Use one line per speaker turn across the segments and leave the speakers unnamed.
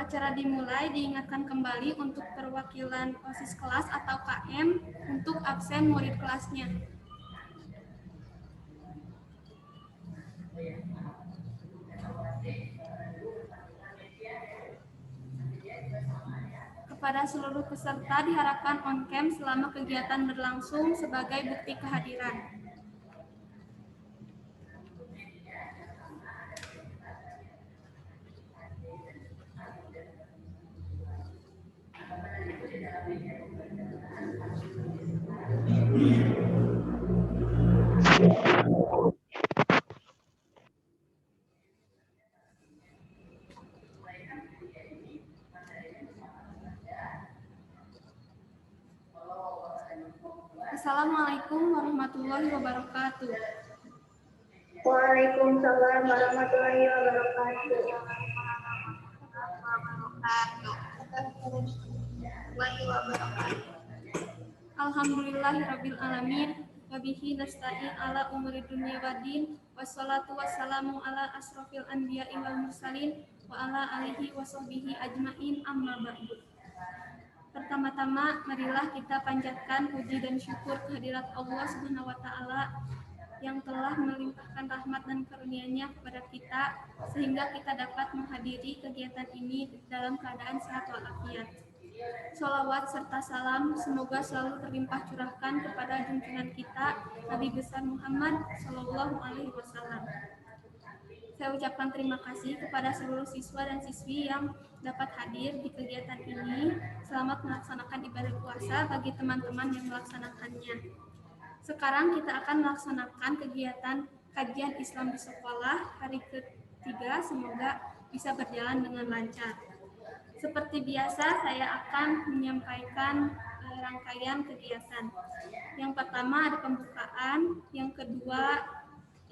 acara dimulai, diingatkan kembali untuk perwakilan OSIS kelas atau KM untuk absen murid kelasnya. Kepada seluruh peserta diharapkan on-cam selama kegiatan berlangsung sebagai bukti kehadiran. Assalamualaikum warahmatullahi wabarakatuh.
Waalaikumsalam warahmatullahi wabarakatuh.
Alhamdulillahirabbil alamin wa bihi nasta'in ala umuri dunya waddin wassalatu wassalamu ala asrofil anbiya'i wal mursalin wa ala alihi wa sahbihi ajmain amma ba'du. Pertama-tama marilah kita panjatkan puji dan syukur kehadirat Allah Subhanahu wa taala yang telah melimpahkan rahmat dan karunia-Nya kepada kita sehingga kita dapat menghadiri kegiatan ini dalam keadaan sehat walafiat. Sholawat serta salam semoga selalu terlimpah curahkan kepada junjungan kita Nabi besar Muhammad Sallallahu Alaihi Wasallam. Saya ucapkan terima kasih kepada seluruh siswa dan siswi yang dapat hadir di kegiatan ini. Selamat melaksanakan ibadah puasa bagi teman-teman yang melaksanakannya. Sekarang kita akan melaksanakan kegiatan kajian Islam di sekolah hari ketiga. Semoga bisa berjalan dengan lancar. Seperti biasa, saya akan menyampaikan rangkaian kegiatan. Yang pertama ada pembukaan, yang kedua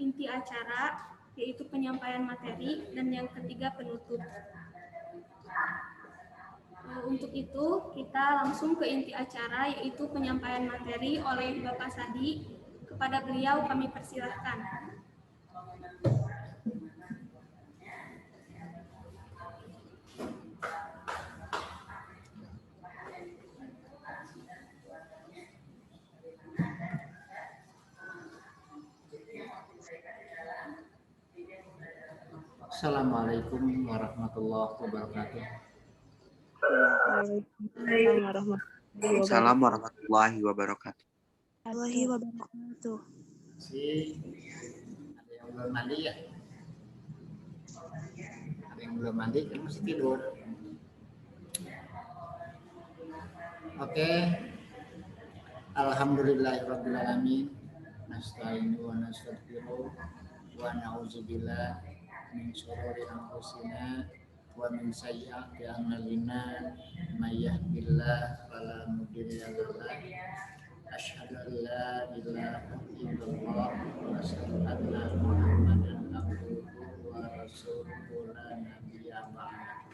inti acara, yaitu penyampaian materi, dan yang ketiga penutup. Untuk itu, kita langsung ke inti acara, yaitu penyampaian materi oleh Bapak Sadi. Kepada beliau kami persilahkan.
Assalamualaikum warahmatullahi wabarakatuh.
Assalamualaikum warahmatullahi wabarakatuh.
Si ada yang belum mandi ya? Ada yang belum mandi kan masih tidur. Oke. Alhamdulillahirabbil alamin. Nasta'inu wa nastaghfiruh wa na'udzubillah min syururi anfusina wa min sayyiati a'malina may yahdihillahu fala mudilla lahu asyhadu an la ilaha illallah wa asyhadu anna muhammadan abduhu wa rasuluhu la nabiyya ba'dahu.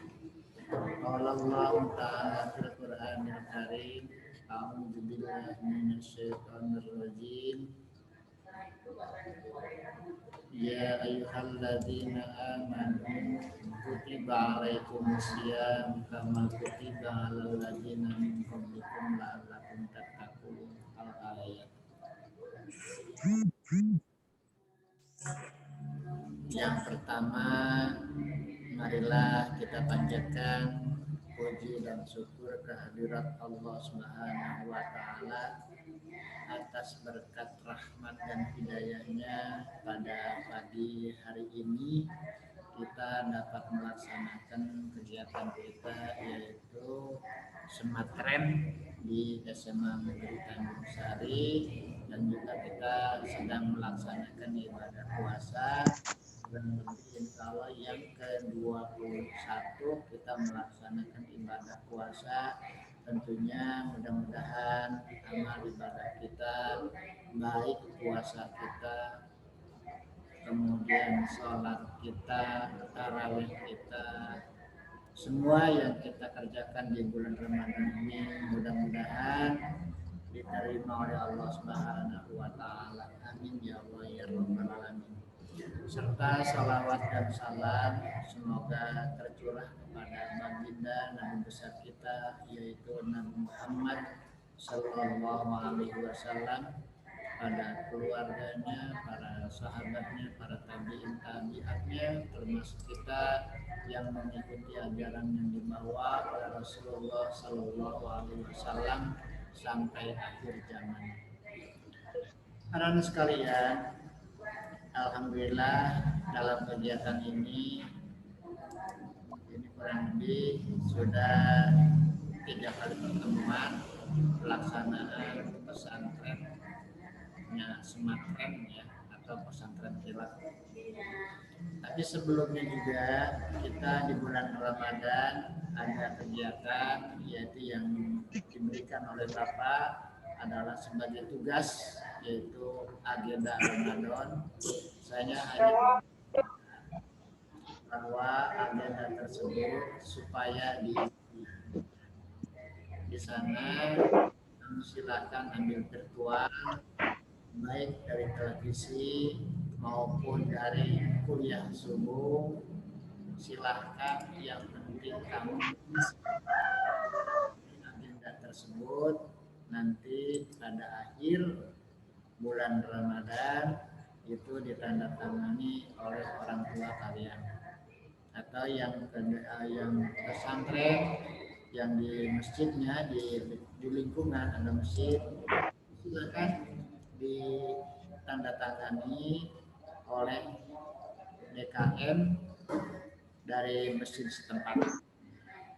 Qala Allah ta'ala fil Qur'anil Karim a'udzu billahi minasy syaithanir rajim. Ya ayyuhalladzina amanu kutiba alaikumusiyam kama kutiba alal ladzina min qablikum la'allakum tattaqun. Al-ayat. Yang pertama, marilah kita panjatkan puji dan syukur kehadirat Allah Subhanahu wa taala atas berkat rahmat dan hidayahnya pada pagi hari ini kita dapat melaksanakan kegiatan kita yaitu sematren di SMA Negeri Tanjung Sari, dan juga kita sedang melaksanakan ibadah puasa, dan insya Allah yang ke-21 kita melaksanakan ibadah puasa. Tentunya mudah-mudahan amal ibadah kita, baik puasa kita, kemudian sholat kita, tarawih kita, semua yang kita kerjakan di bulan Ramadan ini mudah-mudahan diterima oleh Allah Subhanahu wa taala. Amin ya Allah ya rabbal alamin. serta salawat dan salam semoga tercurah kepada baginda Nabi besar kita yaitu Nabi Muhammad Sallallahu Alaihi Wasallam, pada keluarganya, para sahabatnya, para tabiin tabiatnya, termasuk kita yang mengikuti ajaran yang dibawa oleh Rasulullah Sallallahu Alaihi Wasallam sampai akhir zaman. Anak sekalian, alhamdulillah dalam kegiatan ini kurang lebih sudah 3 kali pertemuan pelaksanaan pesantrennya Sematren ya, atau pesantren kilat. Tapi sebelumnya juga kita di bulan Ramadan ada kegiatan yaitu yang diberikan oleh Bapak adalah sebagai tugas yaitu agenda Ramadan. Saya hanya bahwa agenda tersebut supaya di sana silakan ambil virtual baik dari televisi maupun dari kuliah subuh, silahkan, yang penting kamu agenda tersebut nanti pada akhir bulan Ramadan itu ditandatangani oleh orang tua kalian atau yang pesantren yang di masjidnya di lingkungan ada masjid, silakan ditandatangani oleh DKM dari masjid setempat.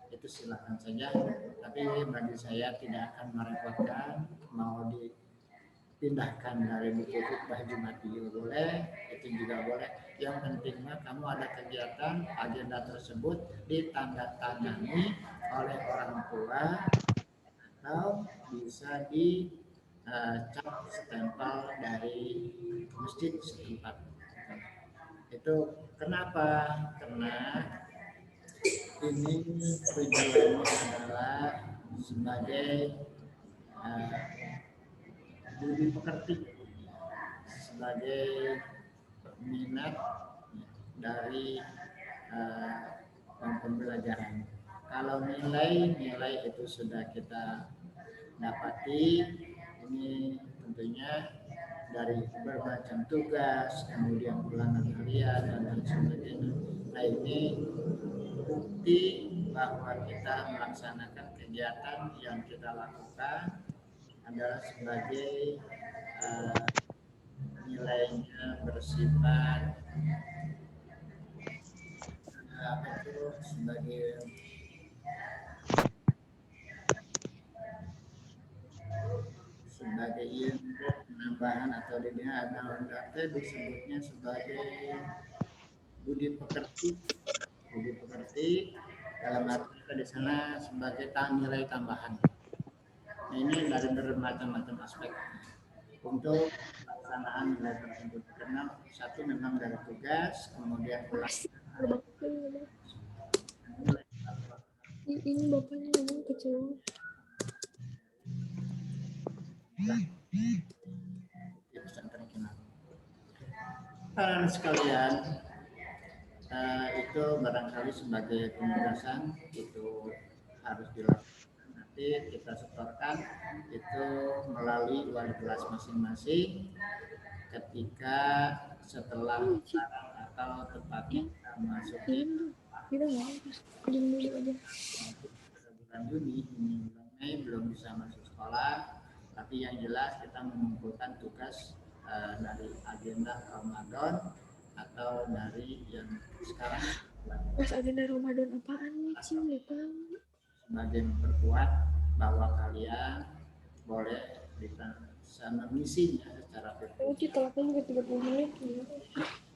Itu silakan saja, tapi bagi saya tidak akan merepotkan. Mau dipindahkan dari buku khutbah Jumat juga boleh, itu juga boleh. Yang pentingnya kamu ada kegiatan, agenda tersebut ditandatangani oleh orang tua atau bisa cap stempel dari masjid setempat. Itu kenapa? Karena ini tujuannya adalah sebagai budi pekerti, sebagai minat dari pembelajaran. Kalau nilai itu sudah kita dapati, ini tentunya dari bermacam tugas, kemudian ulangan harian dan lain sebagainya. Nah, ini bukti bahwa kita melaksanakan kegiatan yang kita lakukan adalah sebagai nilainya bersifat itu sebagai input penambahan atau disebutnya sebagai budi pekerti dalam arti di sana sebagai nilai tambahan. Nah, ini dari bermacam-macam aspek untuk pelaksanaan nilai tersebut, karena satu memang dari tugas, kemudian
ini bapaknya ngomong kecewa.
Para sekalian, itu barangkali sebagai penugasan itu harus dilakukan. Nanti kita setorkan itu melalui wali kelas masing-masing ketika setelah atau tepatnya memasuki bulan Juni, bulan Mei belum bisa masuk sekolah, tapi yang jelas kita mengumpulkan tugas dari agenda Ramadan atau dari yang sekarang.
Mas agenda Ramadan apaan nih sih, lupa.
Sebagai memperkuat bahwa kalian boleh bisa mengisinya secara virtual.
Telepon juga 30 menit.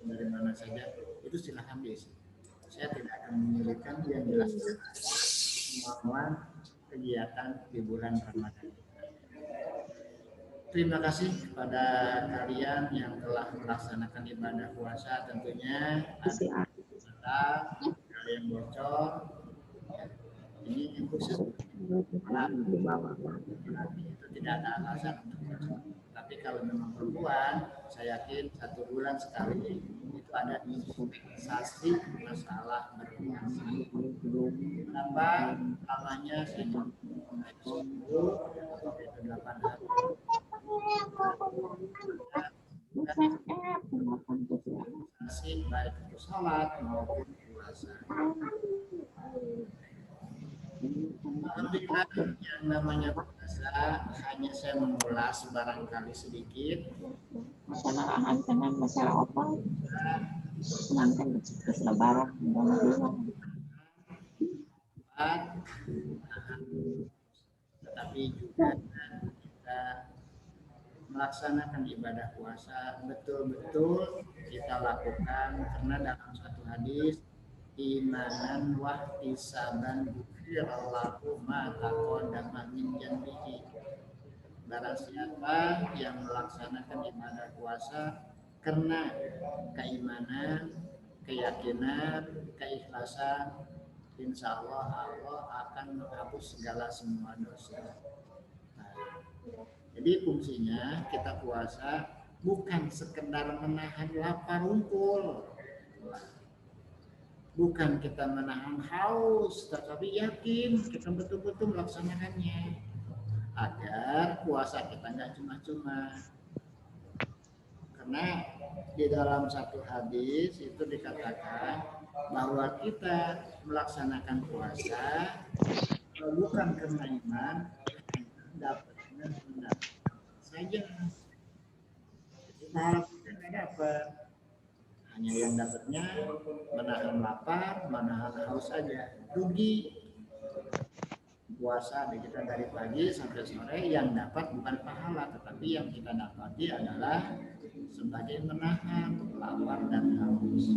Dari mana saja itu silahkan diisi. Saya tidak akan menyulitkan, yang jelas kemauan kegiatan di bulan Ramadan. Terima kasih kepada kalian yang telah melaksanakan ibadah puasa. Tentunya ada kalian bocor, ini yang khusus itu tidak ada alasan untuk bocor. Tapi kalau memang perempuan, saya yakin 1 bulan sekali itu pada dispensasi masalah berpuasa. Berapa lamanya? Saya 8 hari. Dispensasi baik itu sholat maupun puasa. Alhamdulillah, yang namanya puasa hanya saya mengulas barangkali sedikit.
Masalah dengan masalah apa? Sedangkan lebaran
tetapi juga kita melaksanakan ibadah puasa betul-betul kita lakukan, karena dalam satu hadis imanan wahtisaban ghufirallahu ma taqaddama min dhanbihi. Barang siapa yang melaksanakan ibadah puasa karena keimanan, keyakinan, keikhlasan, insya Allah Allah akan menghapus segala semua dosa. Nah, jadi fungsinya kita puasa bukan sekedar menahan lapar rumpul, bukan kita menahan haus, tetapi yakin kita betul-betul melaksanakannya agar puasa kita nggak cuma-cuma. Karena di dalam satu hadis itu dikatakan bahwa kita melaksanakan puasa bukan karena iman, dapatnya benar saja. Kita nggak dapat, hanya yang dapatnya menahan lapar, menahan haus saja, rugi. Puasa kita dari pagi sampai sore, yang dapat bukan pahala, tetapi yang kita dapati adalah sebagai menahan lapar dan haus.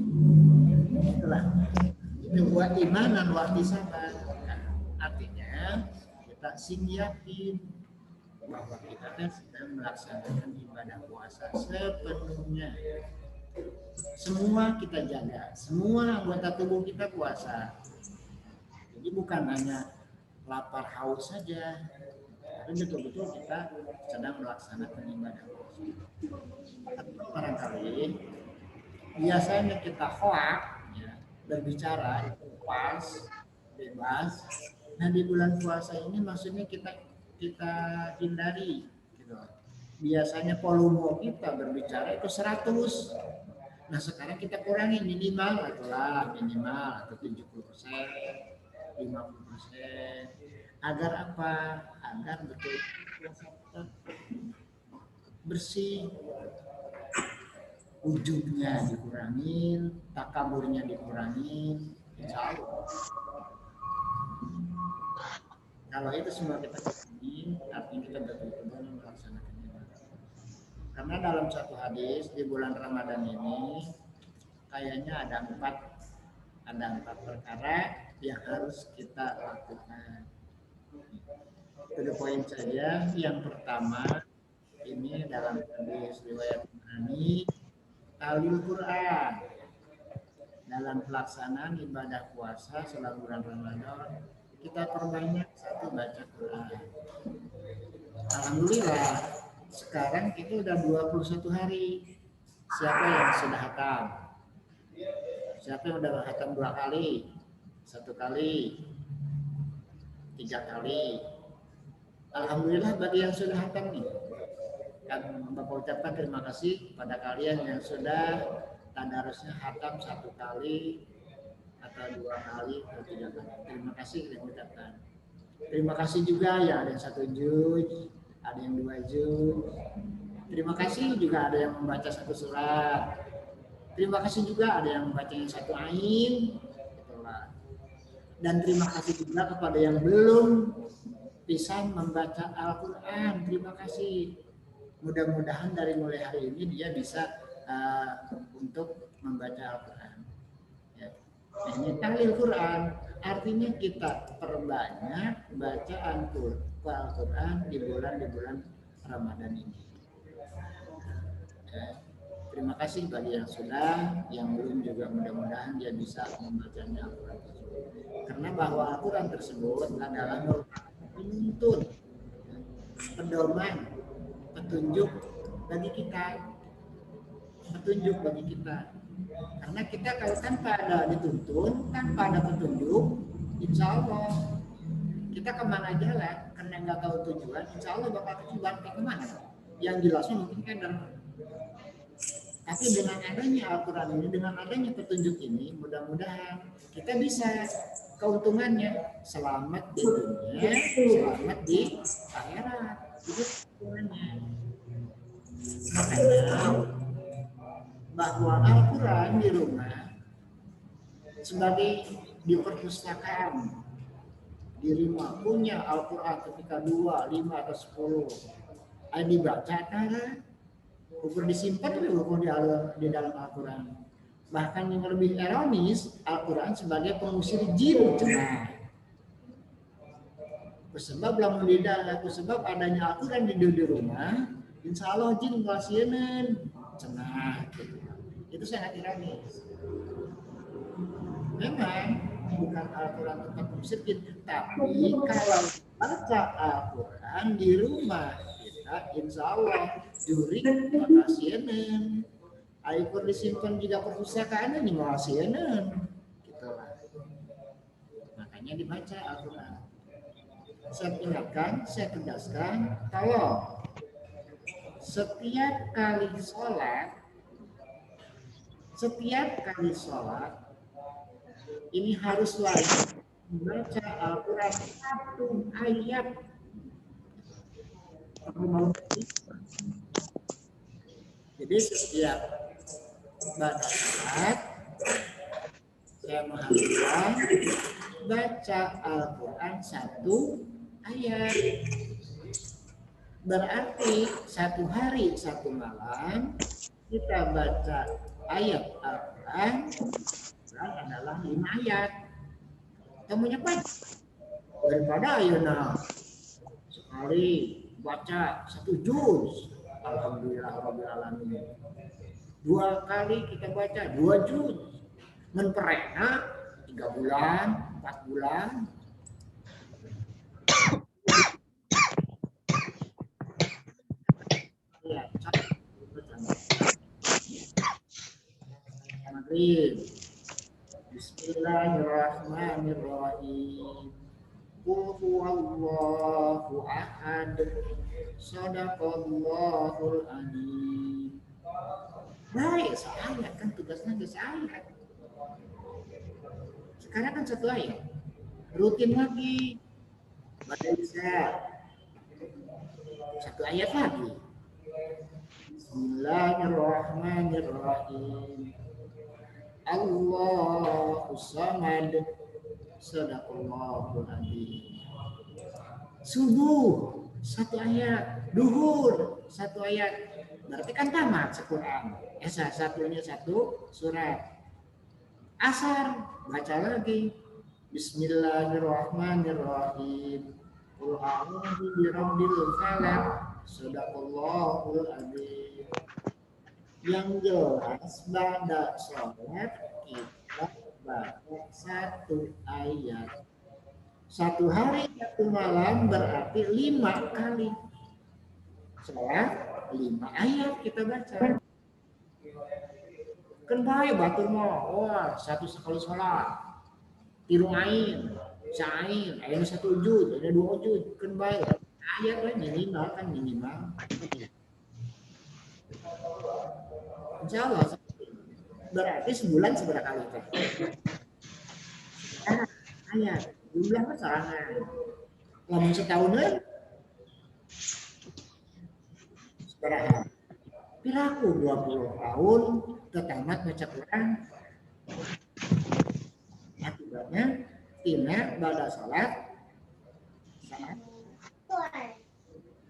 Itulah itu buat imanan wahtisaban. Artinya kita yakin bahwa kita sedang melaksanakan ibadah puasa sepenuhnya. Semua kita jaga, semua anggota tubuh kita puasa. Jadi bukan hanya lapar haus saja, tapi betul-betul kita sedang melaksanakan ibadah puasa. Atau barangkali biasanya kita hoak, ya, berbicara itu pas, bebas. Nah di bulan puasa ini maksudnya kita hindari, gitu. Biasanya volume kita berbicara itu 100. Nah sekarang kita kurangi minimal atau 70%, 50%. Agar apa? Agar betul bersih, ujungnya dikurangin, takaburnya dikurangin, insya Allah. Kalau itu semua kita kurangi, artinya kita betul-betul melaksanakan ibadah. Karena dalam satu hadis di bulan Ramadan ini kayaknya ada empat perkara yang harus kita lakukan. Itu poin saja. Yang pertama ini dalam hadis riwayat Bukhari, talil Quran. Dalam pelaksanaan ibadah puasa selama bulan Ramadan kita perbanyak satu baca Quran. Alhamdulillah sekarang kita udah 21 hari. Siapa yang sudah hatam? Siapa yang udah hatam 2 kali? 1 kali? 3 kali? Alhamdulillah bagi yang sudah hatam nih. Kan Bapak ucapkan terima kasih pada kalian yang sudah tadarusnya hatam 1 kali atau 2 kali atau 3 kali. Terima kasih kita ucapkan. Terima kasih juga ya ada yang 1 juz, ada yang 2 juz. Terima kasih juga ada yang membaca 1 surat. Terima kasih juga ada yang membacanya 1 ain. Itulah. Dan terima kasih juga kepada yang belum bisa membaca Al-Quran. Terima kasih. Mudah-mudahan dari mulai hari ini dia bisa untuk membaca Al-Quran. Ya. Nah, ini tahlil Quran. Artinya kita perbanyak bacaan Al-Quran di bulan Ramadan ini. Ya. Terima kasih bagi yang sudah, yang belum juga mudah-mudahan dia bisa membacanya Al-Quran tersebut. Karena bahwa Al-Quran tersebut adalah penuntun, pedoman, petunjuk bagi kita. Karena kita kalau tanpa ada dituntun, tanpa ada petunjuk, insya Allah kita kemana jalan, karena nggak tahu tujuan, insya Allah bakal tujuan ke kemana. Yang jelasnya mungkin kadang. Tapi dengan adanya Al-Quran ini, dengan adanya petunjuk ini, mudah-mudahan kita bisa keuntungannya selamat di dunia, selamat di akhirat. Itu keuntungannya. Makanya bahwa Al-Quran di rumah sebagai di perpustakaan, di rumah punya Al-Quran ketika 2, 5 atau 10 dibaca cara ukur disimpan ukur di dalam Al-Quran. Bahkan yang lebih ironis, Al-Quran sebagai pengusir jin. Nah, sebab lamun lidah, sebab adanya Al-Quran di rumah, insya Allah jin ngasieun cenah. Itu sangat ironis. Memang bukan Al-Quran tempat pengusir jin, tapi kalau baca Al-Quran di rumah insya Allah juri makasieun. Aikur disimpan juga perpustakaan ini makasieun. Gitulah. Makanya dibaca Al-Quran. Saya ingatkan, saya tegaskan, kalau setiap kali sholat ini harus wajib membaca Al-Quran satu ayat. Jadi setiap baca salat saya mengharapkan baca Al-Quran satu ayat. Berarti satu hari satu malam kita baca ayat Al-Quran adalah 5 ayat. Temunya apa? Daripada ayeuna sekali baca 1 juz, alhamdulillah rabbil alamin. 2 kali kita baca 2 juz, menperena 3 bulan, 4 bulan. Ya, Bismillahirrahmanirrahim. Qul huwallahu ahad. Shadaqallahul adzim. Baik, seayat kan tugasnya ke seayat. Sekarang kan 1 ayat. Rutin lagi. Baca bisa 1 ayat lagi. Bismillahirrahmanirrahim. Allahu samad. Shadaqallahul adzim. Subuh 1 ayat, duhur 1 ayat. Berarti kan tamat sequran. Satunya 1 surat. Asar baca lagi. Bismillahirrahmanirrahim. Qul a'udzu birabbil falaq. Shadaqallahul adzim. Yang jelas pada sholat kita baca 1 ayat. 1 hari 1 malam berarti 5 kali. Sholat 5 ayat kita baca. Kan baik batur mah, wah 1 sekali sholat. Tiru ain, sain, ayat 1 juz, ada 2 juz, kan baik. Ayat lah minimal kan minimal. Insya Allah berarti sebulan seberapa kali teh? Ayat jumlah sorangan. Lamun setahunan seberapa? Piraku 20 tahun ketamat baca Quran. Akibatnya tina pada sholat.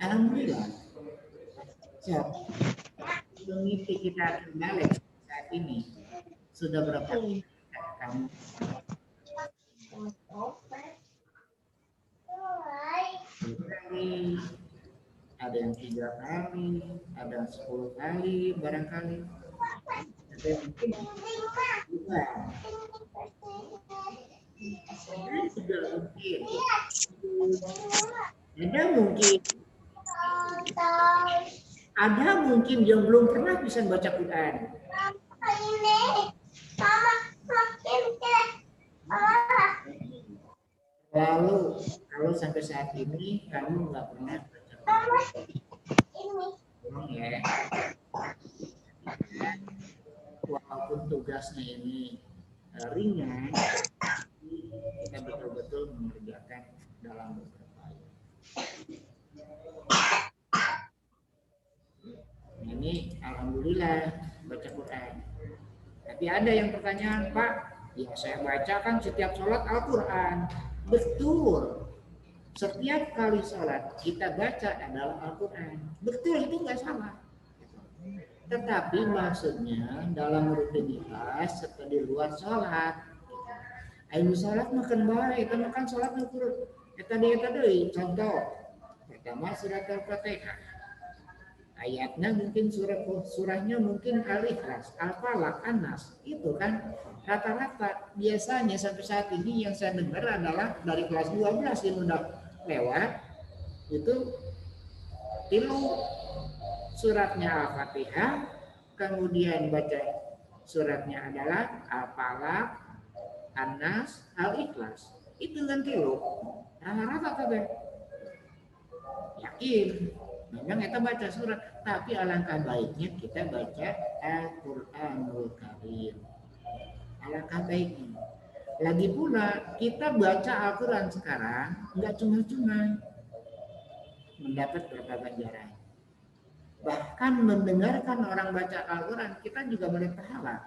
Alhamdulillah. So, mengikuti kita kembali saat ini sudah berapa kali kamu? Ada yang 3 kali, ada yang 10 kali barangkali. Ada yang mungkin juga. Ada mungkin yang belum pernah bisa baca Quran. Lalu kalau sampai saat ini kamu nggak pernah baca Quran ya, walaupun tugasnya ini ringan, kita betul-betul mengerjakan dalam beberapa ayat. Ini alhamdulillah baca Quran. Tapi ada yang pertanyaan, Pak, ya saya baca kan setiap sholat Al-Quran. Betul. Setiap kali sholat kita baca adalah Al-Quran. Betul, itu nggak salah. Tetapi maksudnya dalam rutinitas seperti di luar sholat. Ayo sholat makan baik, kita makan sholat Al-Quran. Tadi contoh. Pertama surat Al-Fatihah. Ayatnya mungkin surahnya mungkin Al-Ikhlas, Al-Falaq, An-Nas. Itu kan rata-rata biasanya sampai saat ini yang saya dengar adalah dari kelas 12 yang udah lewat itu tilu suratnya Al-Fatihah, kemudian baca suratnya adalah Al-Falaq, An-Nas, Al-Ikhlas. Itu kan tilu. Rata-rata kabeh. Yakin. Memang kita baca surat, tapi alangkah baiknya kita baca Al-Quranul Karim. Alangkah baiknya. Lagi pula kita baca Al-Quran sekarang nggak cuma-cuma mendapat berapa ganjaran. Bahkan mendengarkan orang baca Al-Quran kita juga boleh pahala.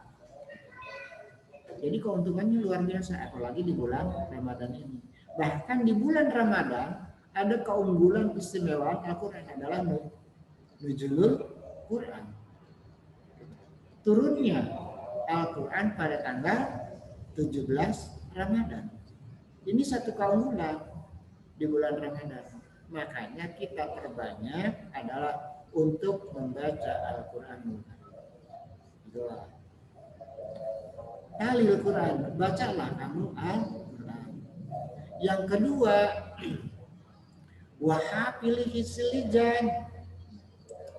Jadi keuntungannya luar biasa, apalagi di bulan Ramadan ini. Bahkan di bulan Ramadan ada keunggulan istimewa Al-Quran adalah nuzulul Quran. Turunnya Al-Quran pada tanggal 17 Ramadan. Ini satu keunggulan di bulan Ramadan. Makanya kita perbanyak adalah untuk membaca Al-Quran. Doa. Talil Quran, bacalah kamu Al-Quran. Yang kedua, wahapilihi silijan.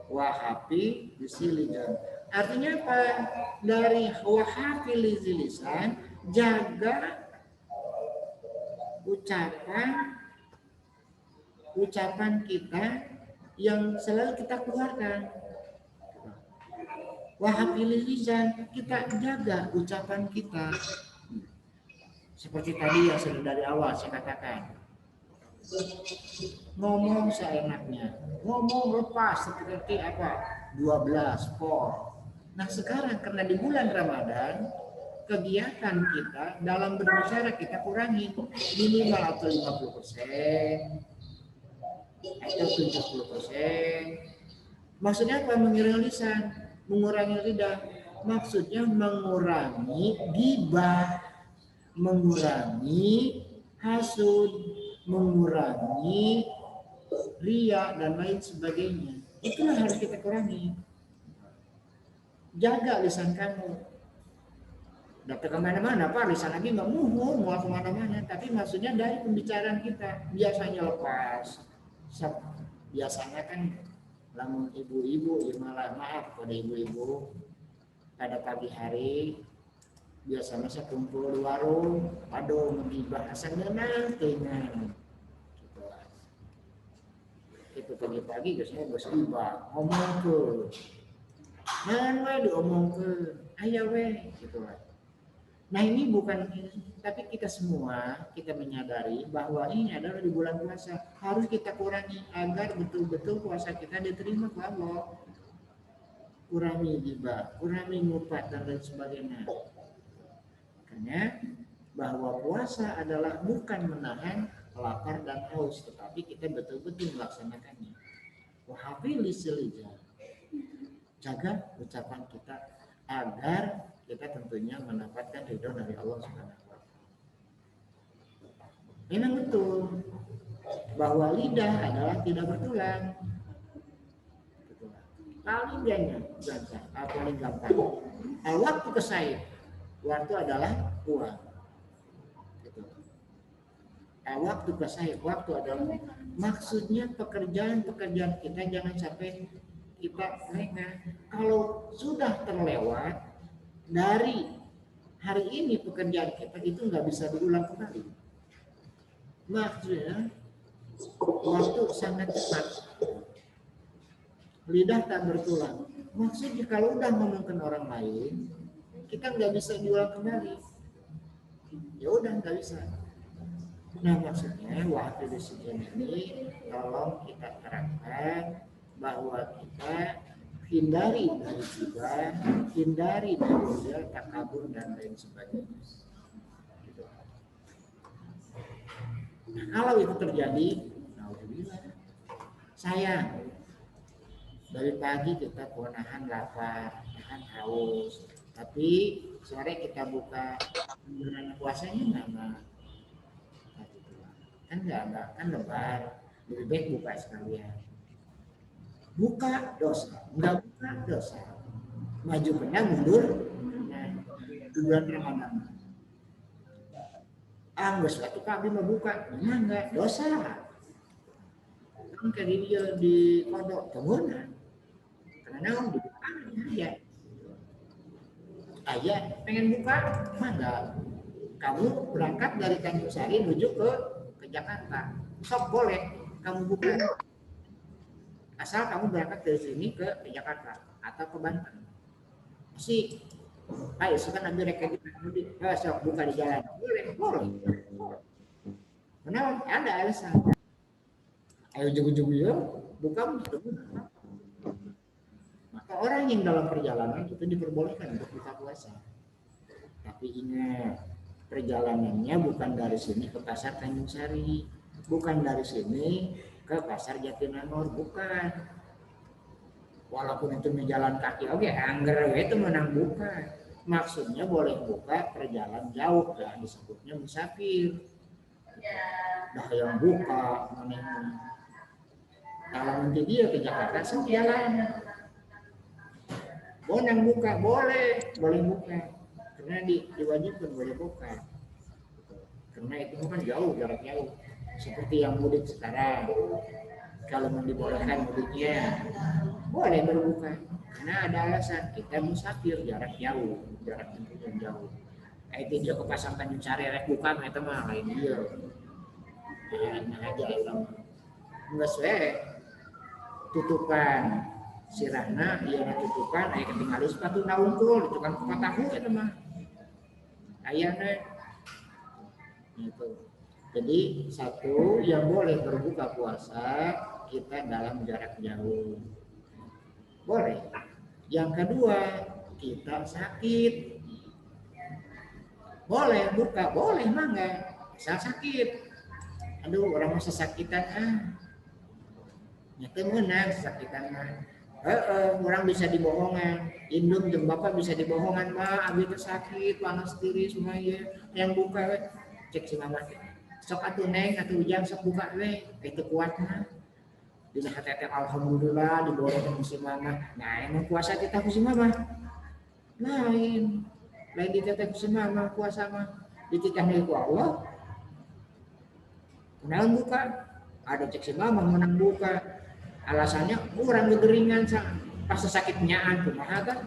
Wahapi silijan. Artinya apa? Dari wahapilihi lisan, jaga ucapan kita yang selalu kita keluarkan. Wahapilihi lisan, kita jaga ucapan kita. Seperti tadi yang sudah dari awal saya katakan. Ngomong seenaknya, ngomong lepas seperti apa 12 por. Nah sekarang karena di bulan Ramadan kegiatan kita dalam berbicara kita kurangi minimal atau 50% atau 70%. Maksudnya apa? Mengurangi lidah, maksudnya mengurangi ghibah, mengurangi hasud, mengurangi riya dan lain sebagainya. Itulah harus kita kurangi. Jaga lisan kamu. Datang kemana-mana, Pak, lisan lagi nggak mau kemana-mana. Tapi maksudnya dari pembicaraan kita biasanya lepas. Biasanya kan lamun ibu-ibu, ya maaf pada ibu-ibu pada pagi hari biasanya saya kumpul di warung, aduh menghibah asal ngenang. Itu pagi-pagi biasanya berhibah, ngomong ke, mana diomong ke, ayo weh, gitu lah. Nah ini bukan, tapi kita semua kita menyadari bahwa ini adalah di bulan puasa harus kita kurangi agar betul-betul puasa kita diterima ke Allah. Kurangi ghibah, kurangi ngumpat dan lain sebagainya. Makanya bahwa puasa adalah bukan menahan lapar dan haus, tetapi kita betul-betul melaksanakannya. Wahafiliz lisan, jaga ucapan kita agar kita tentunya mendapatkan ridho dari Allah Subhanahu wa Ta'ala. Memang betul bahwa lidah adalah tidak bertulang. Paling banyak, paling gampang. Waktu kesaid, waktu adalah uang. Waktu kesaid, waktu adalah maksudnya pekerjaan kita jangan sampai kita lengah. Kalau sudah terlewat, dari hari ini pekerjaan kita itu nggak bisa diulang kembali. Maksudnya waktu sangat cepat, lidah tak bertulang. Maksudnya kalau udah ngomongin orang lain, kita nggak bisa diulang kembali. Ya udah nggak bisa. Nah maksudnya waktu di sini ini tolong kita terapkan bahwa kita hindari dari gibah, hindari dari riya, takabur dan lain sebagainya. Gitu. Nah, kalau itu terjadi, alhamdulillah. Sayang, dari pagi kita nahan lapar, nahan haus, tapi sore kita buka bulan puasanya nggak. Kan nggak, kan lebar, lebih baik buka sekalian. Buka dosa, nggak buka dosa. Maju benar, mundur. Nah, di bulan Ramadan. Nggak suatu kami mau buka, enggak dosa. Kan kayak dia di kodok kemudian, karena orang dibuka ya. Ayah pengen buka, enggak. Kamu berangkat dari Tanjung Sari menuju ke Jakarta, sok boleh kamu buka. Asal kamu berangkat dari sini ke Jakarta atau ke Banten. Si, ayo sekarang ambil rekening mudik, sok buka di jalan. Boleh. Kenapa? Ada alasan. Ayo jugu-jugu ya, buka. Maka orang yang dalam perjalanan itu diperbolehkan untuk buka puasa. Tapi ingat, perjalanannya bukan dari sini ke pasar Tanjung Sari, bukan dari sini ke pasar Jatinangor, bukan. Walaupun itu jalan kaki, oke, angger itu menang buka. Maksudnya boleh buka perjalanan jauh, ya disebutnya musafir. Dah yang buka, mana kalau nanti dia ke Jakarta sejalan. Boleh buka, boleh buka. Karena diwajibkan boleh buka. Karena itu kan jauh, jarak jauh. Seperti yang mudik sekarang. Kalau mau dibolehkan mudiknya, boleh berbuka. Karena ada alasan, kita musafir jarak jauh, jarak tempuh jauh. Itu dia ke pasar Tanjung Sari rek buka, itu mah lain dia. Nah aja itu. Enggak sesuai. Tutupan sirahna, dia tutupan, ayah ketinggalan sepatu naungkul, itu kan kupat tahu itu mah. Ayahnya itu. Jadi satu yang boleh berbuka puasa kita dalam jarak jauh. Boleh. Yang kedua, kita sakit. Boleh buka, boleh mangga. Asal sakit. Aduh, orang masa sakitan nyata menang sakitan orang bisa dibohongan. Indung jeung bapak bisa dibohongan mah abi teh sakit, panas tiris mah ya. Yang buka cek si mama. Sok atuh neng atuh ujang sok buka we. Itu kuat mah. Dina hati alhamdulillah diborong si mama. Nah, emang puasa kita ku si mama. Lain diteteh ku si mama puasa mah. Dititahnya ku Allah. Kenalan buka. Ada cek si mama menang buka. Alasannya orang gegeringan pas sakitnya kumaha kan.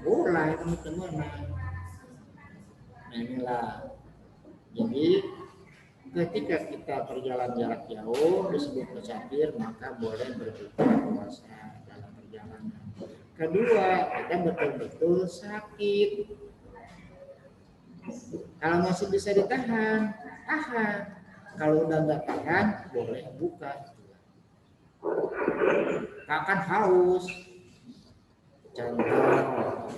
Ulah teman-teman. Nah inilah. Jadi ketika kita perjalanan jarak jauh disebut musafir, maka boleh berbuka puasa dalam perjalanan. Kedua, kita betul-betul sakit. Kalau masih bisa ditahan, tahan. Kalau udah nggak tahan, boleh buka. Kapan haus? Contoh,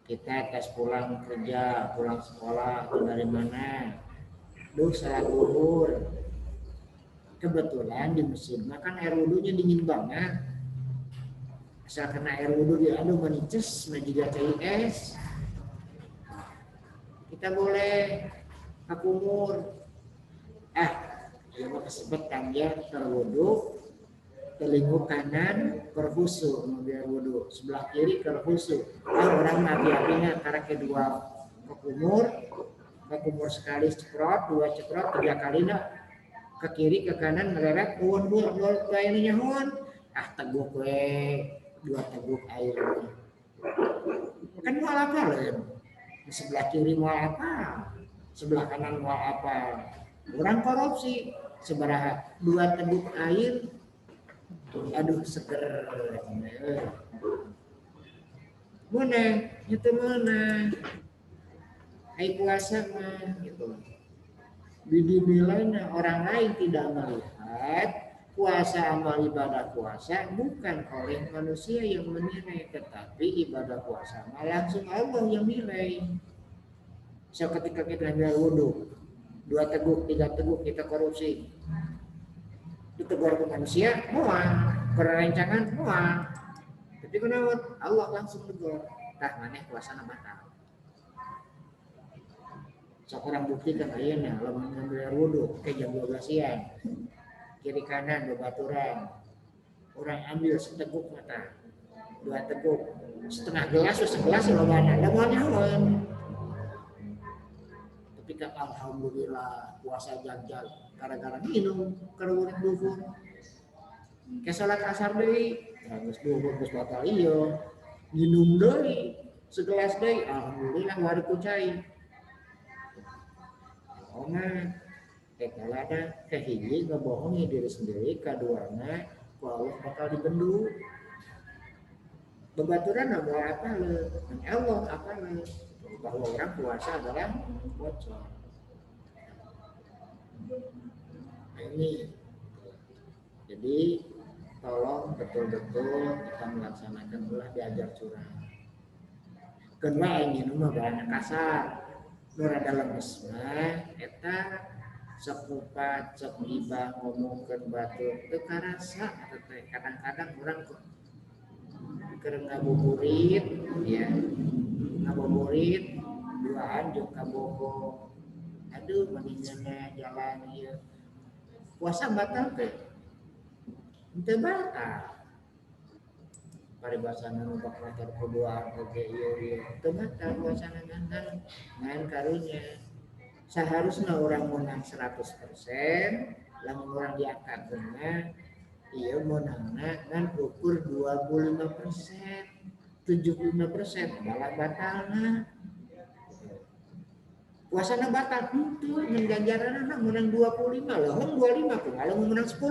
kita tes pulang kerja, pulang sekolah, atau dari mana? Duh, salah duhur. Kebetulan di mesin kan air wudhunya dingin banget. Asal kena air wudhu dia, aduh manices, juga cair es. Kita boleh akumur. Ya mau kesempatan dia terwudhu, telingu kanan berhusu, biar wudhu, sebelah kiri terhusu. Orang mati-matinya karena kedua kekumur sekali cekrot, dua cekrot, tiga kali nak ke kiri ke kanan meleret, buat ini nyahon, teguh we, 2 teguk air. Kan mau apa lain? Di sebelah kiri mau apa? Sebelah kanan mau apa? Orang korupsi seberaha 2 teguk air. Aduh seger. Mana? Itu mana? Ai puasa mah gitu. Dinilainya orang lain tidak melihat puasa amal ibadah puasa bukan oleh manusia yang menilai, tetapi ibadah puasa langsung Allah yang nilai. So ketika kita ambil wudhu 2 teguk 3 teguk kita korupsi, ditegur ke manusia mual, kerencangan mual, tapi kenapa Allah langsung tegur, tah maneh puasa batal. Seorang buktikan ayeuna lamun ngambil wudhu ke jam 12 siang. Kiri kanan bebaturan. Orang ambil seteguk mata. 2 teguk. Setengah gelas atau segelas lobana. Da moal nyawan. Tapi kan alhamdulillah puasa janjal gara-gara minum keur duhur. Ke salat asar deui, geus duhur geus batal ieu. Minum deui segelas deui, alhamdulillah wari ku cai. Oma, tekalana kehiji ngebohongi diri sendiri, kaduana ku Allah bakal dibendu. Bebaturan mau apa le? Allah apa le? Bahwa orang puasa adalah bocor. Nah, ini, jadi tolong betul-betul kita melaksanakan ulah diajar curang. Kedua ini mah bahasa kasar. Nura dalam isma eta sekupat sok gibah ngomongkeun batur teu karasa atau kadang-kadang orang keur ngabuburit ya ngabuburit duaan jeung kabogo aduh mendingan jalan ieu puasa batal teh teu batal paribasana nu bakal terkuduaan oge ieu teu batal puasana ngan karunya seharusnya orang menang 100%, lamun orang diangkatkeunna ieu menangna ngan ukur 25%, 75% malah batalna. Puasana batal henteu ngan ganjaranna menang 25 lah, 25 kumaha mun menang 10?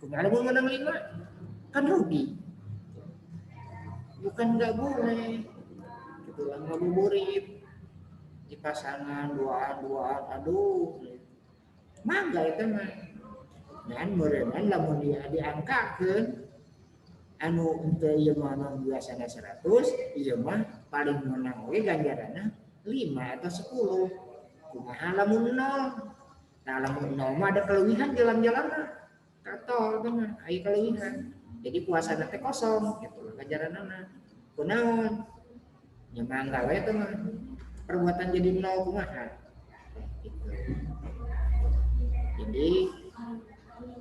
Kumaha mun menang 5? Kan rugi. Bukan nggak boleh, gitu lah ngabuburit di pasangan duaan, aduh, mangga itu mah, dan merenang lamun dia diangkakeun, anu untuk ieu mah biasana 100, ieu mah paling menang we ganjaranna 5 atau 10, kumaha lamun 0, nah lamun 0 mah ada kelewihan jalan-jalanna, katol itu mah, aya kelewihan. Jadi puasana teh kosong, gitu lah ganjaranna. Kunaon? Ya mangga we teh mah. Perbuatan jadi 0 kumaha. Gitu. Jadi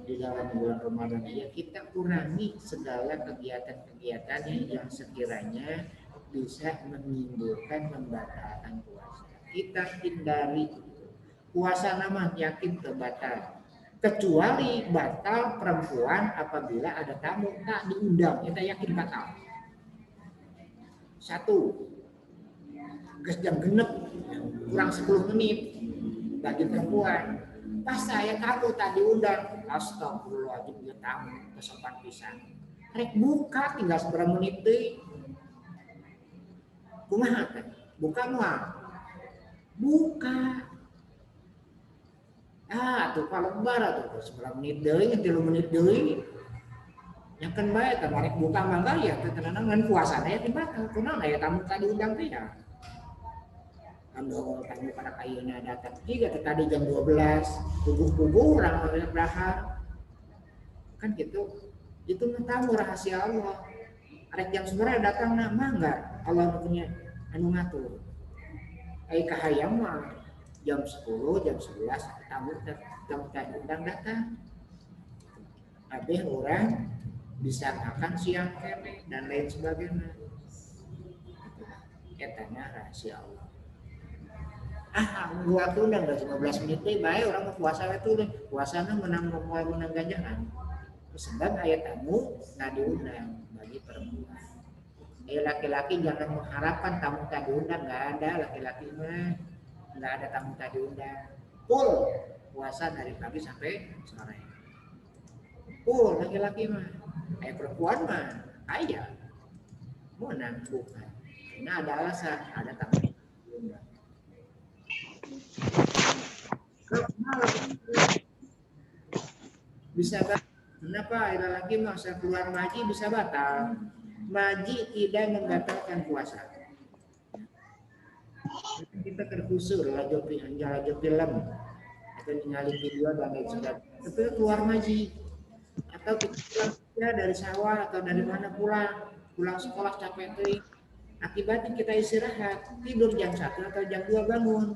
di dalam bulan Ramadan ini kita kurangi segala kegiatan-kegiatan yang sekiranya bisa menimbulkan pembatalan puasa. Kita hindari puasa nama yakin terbatal. Kecuali batal perempuan apabila ada tamu tak diundang, kita yakin batal. 1, geus jam genep kurang 10 menit bagi perempuan. Pas saya tamu tak diundang, astagfirullahaladzim dia tamu kesopan pisan. Rek buka tinggal seberapa menit deui. Kumaha teh? Buka moal. Buka. Tuh kalau lebar tuh seberapa menit deui, 3 menit deui. Yang kan bae teh rek buka mangga ya teh tenang ngan puasana ya dibatal. Kunaon aya tamu tadi undang teh ya. Ando tamu pada kayeuna datang juga tadi jam 12, puguh-puguh urang berahar. Kan gitu. Itu mah tamu rahasia Allah. Rek jam sabaraha datangna mangga Allah punya anu ngatur. Ai kahayang mah jam 10, jam 11 tamu tadi undang datang. Habis orang bisa makan siang kene dan lain sebagainya. Katanya rahasia Allah. Gua undang 15 menit deh, baik orang mau puasa itu deh. Puasanya menang ganjaran. Sebab ayat tamu nggak diundang bagi perempuan. Laki-laki jangan mengharapkan tamu tak diundang, nggak ada laki-laki mah, nggak ada tamu tak diundang. Full puasa dari pagi sampai sore. Full laki-laki mah, perempuan mah ayah mau bukan. Karena ada alasan, ada tamu tak diundang. Bisa batal. Kenapa laki masa keluar maji bisa batal? Maji tidak membatalkan puasa. Kita terkusur lajur film atau ningali video dan lain sebagainya. Tapi keluar maji atau kita pulang dari sawah atau dari mana pulang sekolah capek tuh. Akibatnya kita istirahat, tidur jam 1 atau jam 2 bangun.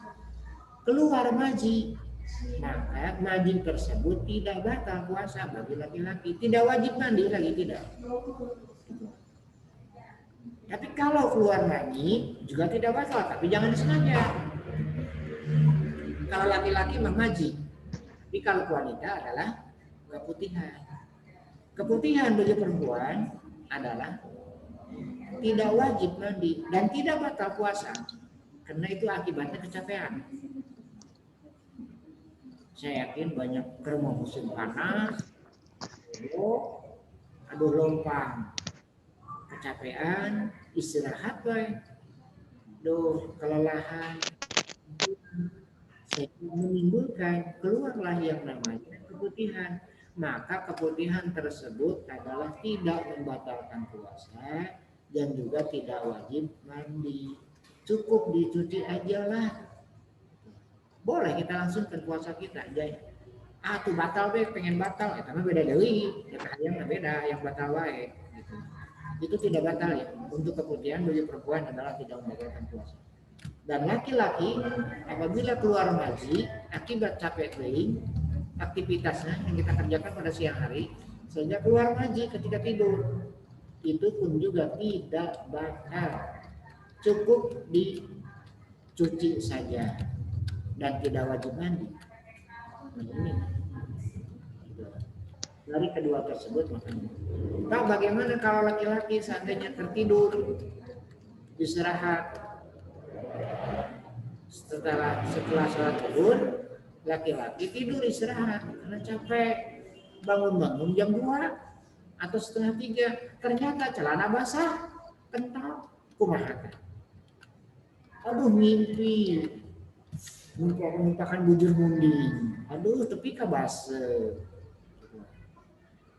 Keluar maji. Maka maji tersebut tidak batal puasa bagi laki-laki. Tidak wajib mandi lagi, tidak. Tapi kalau keluar maji juga tidak batal, tapi jangan disengaja. Kalau laki-laki memaji, tapi kalau wanita adalah keputihan. Keputihan bagi perempuan adalah tidak wajib mandi dan tidak batal puasa, karena itu akibatnya kecapean. Saya yakin banyak kerumuh musim panas, aduh lompang, kecapean, istirahat baik, kelelahan, sehingga menimbulkan keluarlah yang namanya keputihan. Maka keputihan tersebut adalah tidak membatalkan puasa dan juga tidak wajib mandi. Cukup dicuci aja lah. Boleh kita langsungkan puasa kita aja. Tuh batal deh, pengen batal. Karena beda deui. Yang beda, yang batal wae. Gitu. Itu tidak batal ya. Untuk keputihan bagi perempuan adalah tidak membatalkan puasa. Dan laki-laki apabila keluar maji akibat capek being, aktivitasnya yang kita kerjakan pada siang hari, sehingga keluar maji ketika tidur, itu pun juga tidak batal. Cukup dicuci saja dan tidak wajib mandi. Ini dari kedua tersebut makanya. Nah, bagaimana kalau laki-laki seandainya tertidur, istirahat setelah sholat zuhur, laki-laki tidur istirahat karena capek, bangun jam 2 atau setengah 3, ternyata celana basah kental, kumaha. Aduh mimpi muntahkan bujur munding, aduh tepi kabase.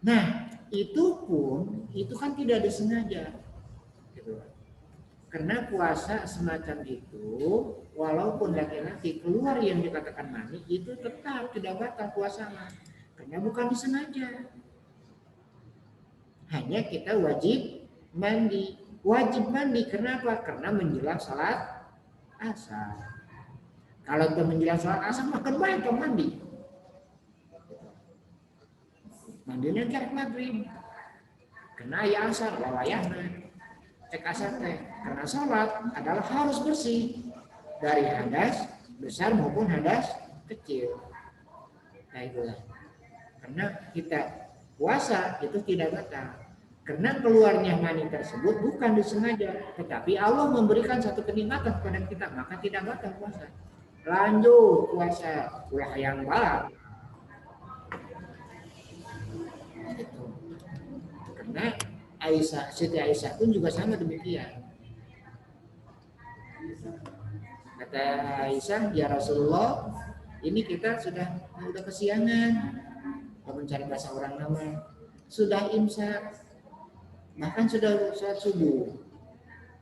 Nah itu kan tidak disengaja, gitu. Karena puasa semacam itu, walaupun laki-laki keluar yang dikatakan mani, itu tetap tidak batal puasanya, karena bukan disengaja. Hanya kita wajib mandi. Wajib mandi kenapa? Karena menjelang sholat asar. Kalau itu menjelang sholat asar, makan baik dong mandi. Mandinya kerek maghrib. Karena ya asar, wawayahna. Cek asar teh. Karena sholat adalah harus bersih dari hadas besar maupun hadas kecil. Nah itulah. Karena kita puasa itu tidak batal. Karena keluarnya mani tersebut bukan disengaja, tetapi Allah memberikan satu kenikmatan kepada kita, maka tidak batal puasa. Lanjut puasa, ulah yang balap. Itu. Karena Siti Aisyah pun juga sama demikian. Kata Aisyah, ya Rasulullah, ini kita sudah kesiangan, mencari bahasa orang nama, sudah imsak, bahkan sudah sholat subuh.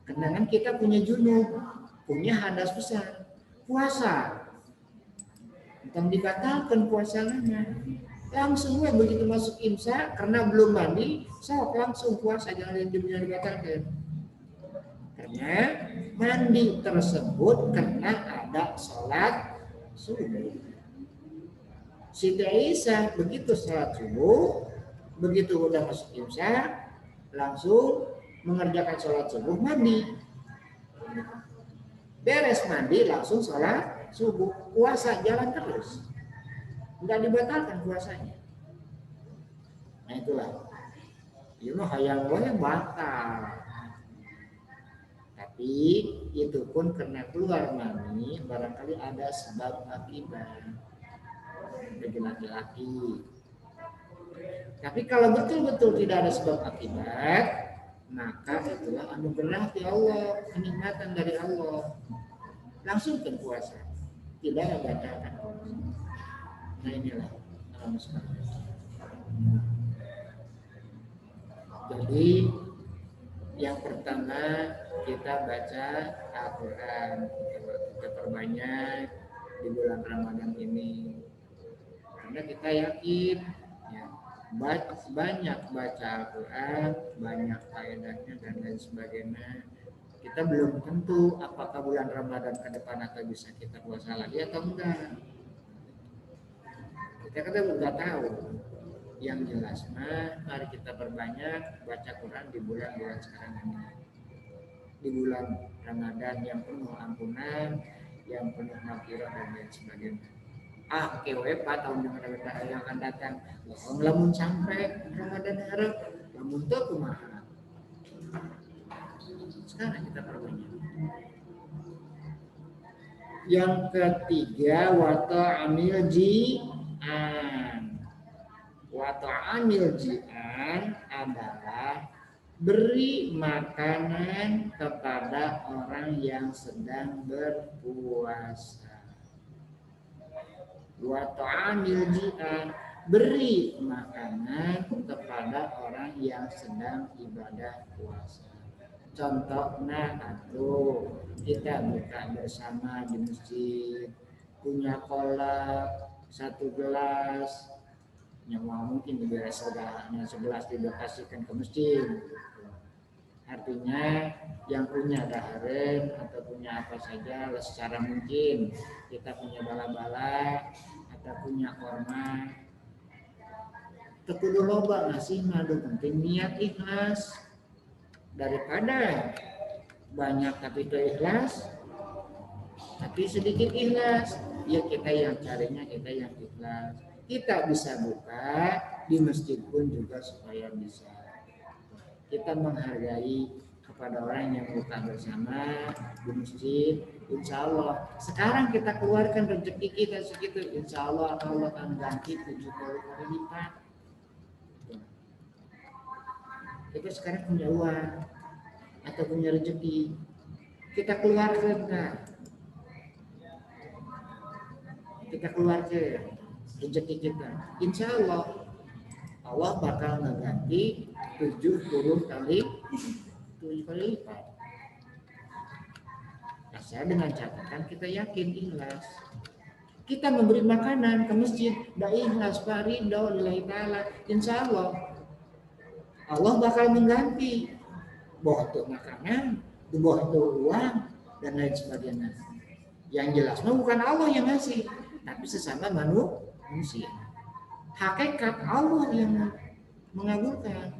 Karena kan kita punya junub, punya hadas besar, puasa, tentang dibatalkan puasanya. Langsung begitu masuk imsak, karena belum mandi, sok langsung puasa, jangan dibatalkan. Karena mandi tersebut karena ada sholat subuh. Siti Aisyah begitu sholat subuh, begitu udah masuk imsak, langsung mengerjakan sholat subuh, mandi. Beres mandi langsung sholat subuh, puasa jalan terus, nggak dibatalkan puasanya. Nah itulah. Ieu mah hayang wae batal. Tapi itu pun karena keluar mani barangkali ada sebab akibat bagi laki-laki. Tapi kalau betul-betul tidak ada sebab akibat, maka itulah anugerah dari Allah, kenikmatan dari Allah. Langsung puasa, tidak membatalkan puasa. Nah inilah alam sekalian. Jadi yang pertama kita baca Al-Quran, kita perbanyak di bulan Ramadan ini, karena kita yakin ya, banyak baca Al-Quran, banyak faedahnya dan lain sebagainya. Kita belum tentu apakah bulan Ramadan ke depan atau bisa kita puasa lagi atau enggak. Kita kan nggak tahu. Yang jelas mah mari kita perbanyak baca Quran di bulan-bulan sekarang ini. Di bulan Ramadan yang penuh ampunan, yang penuh maghfirah dan lain sebagainya. KW tahun yang akan datang. Lamun sampai Ramadan harap, lamun teu kumaha. Sekarang kita perbanyak. Yang ketiga wa ta'amil ji'an. Wa ta'amil ji'an adalah beri makanan kepada orang yang sedang berpuasa. Wa ta'amil ji'an, beri makanan kepada orang yang sedang ibadah puasa. Contohnya atuh kita buka bersama di masjid, punya kolak 1 gelas, nyawa mungkin biasanya 11 didonasikan ke masjid. Artinya yang punya daharen atau punya apa saja secara mungkin, kita punya bala-bala atau punya korma, tekudu loba ngasih madu, penting niat ikhlas. Daripada banyak tapi itu ikhlas, tapi sedikit ikhlas, ya kita yang carinya kita yang ikhlas. Kita bisa buka di masjid pun juga supaya bisa kita menghargai kepada orang yang buka bersama di masjid. Insya Allah sekarang kita keluarkan rezeki kita segitu, insya Allah Allah akan ganti 70 kali lipat. Kita sekarang punya uang atau punya rezeki, kita keluarkan, kita keluarkan rezeki kita, insya Allah Allah bakal mengganti 70 kali lipat. Asal dengan catatan kita yakin ikhlas. Kita memberi makanan ke masjid, dah ikhlas, faridho, lillahi ta'ala, insya Allah Allah bakal mengganti boh tuh makanan, boh tuh uang dan lain sebagainya. Yang jelas mah bukan Allah yang ngasih, tapi sesama manusia. Hakikat Allah yang mengabulkan.